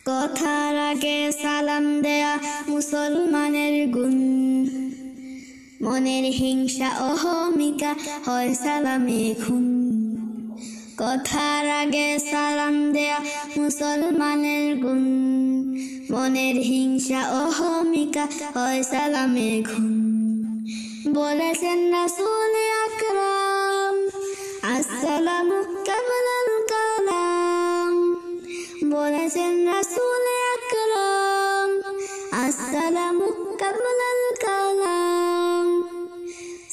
কথার আগে সালাম দেয়া মুসলমানের গুণ, মনের হিংসা অহমিকা হয় সালামে খুন। কথার আগে সালাম দেয়া মুসলমানের গুণ, মনের হিংসা অহমিকা হয় সালামে খুন। বলেছেন রাসূল আকরাম আসসালামু কামলাল কালাম। বলেছেন রাসূল আকরাম আসসালামু কামলাল কালাম।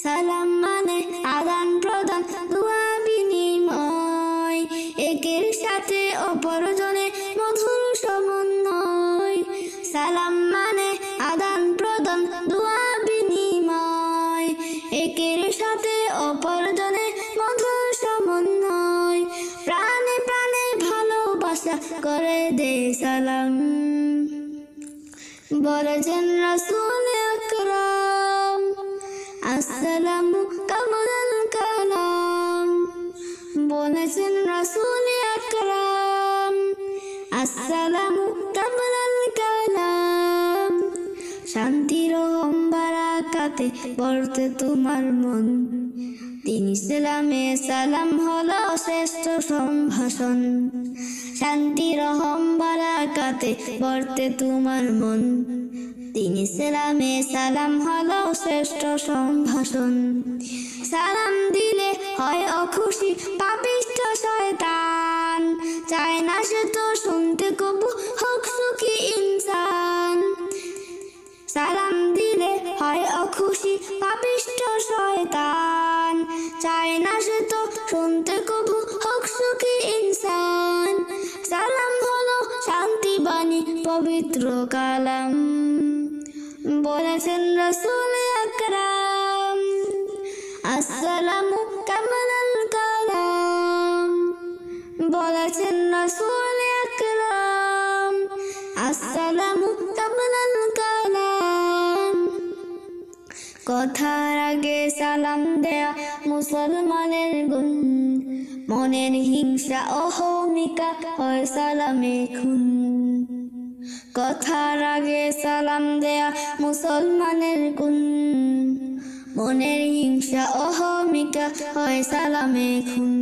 সালাম মানে আদান প্রদান দোয়া বিনিময়, একের সাথে অপরজনে মধুর সমন্বয়। সালাম মানে আদান প্রদান দোয়া বিনিময়, একের সাথে অপরজনে মধুর সমন্বয়। প্রাণে প্রাণে ভালোবাসা করে দে সালাম। বলেছেন রাসূল আকরাম আসসালামু কামলাল কালাম। বলেছেন রাসূল আকরাম আসসালামু কামলাল কালাম। শান্তির রহম বারাকাতে ভরতে তোমার মন, দিন ইসলামে সালাম হলো শ্রেষ্ঠ সম্ভাষণ। শান্তি রহম বারাকাতে ভরতে তোমার মন, দিন ইসলামে সালাম হলো শ্রেষ্ঠ সম্ভাষণ। সালাম দিলে হয় অখুশি পাপিষ্ঠ শয়তান, চায় না সে তো শুনতে কবু হক সুখী ইনসান। সালাম দিলে হয় অখুশি পাপিষ্ঠ শয়তান, চায় না সে তো শুনতে কবু হক সুখী ইনসান। সালাম হলো শান্তি বাণী পবিত্র কালাম। বলেছেন রাসূল আকরাম আসসালামু কামলাল কালাম। বলেছেন রাসূল আকরাম আসসালামু কামলাল কালাম। কথার আগে সালাম দেয়া মুসলমানের গুণ, মনের হিংসা অহমিকা হয় সালামে খুন। কথার আগে সালাম দেয়া মুসলমানের গুণ, মনের হিংসা অহমিকা হয় সালামে খুন।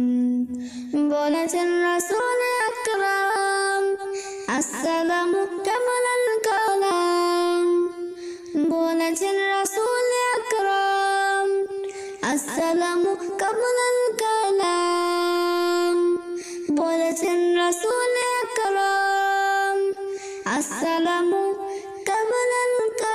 বলেছেন রাসূল আকরাম আসসালামু কামলাল কালাম। বলেছেন রাসূল আকরাম আসসালামু কামলাল কালাম। বলেছেন রাসূল আকরাম আসসালামু কামলাল কালাম।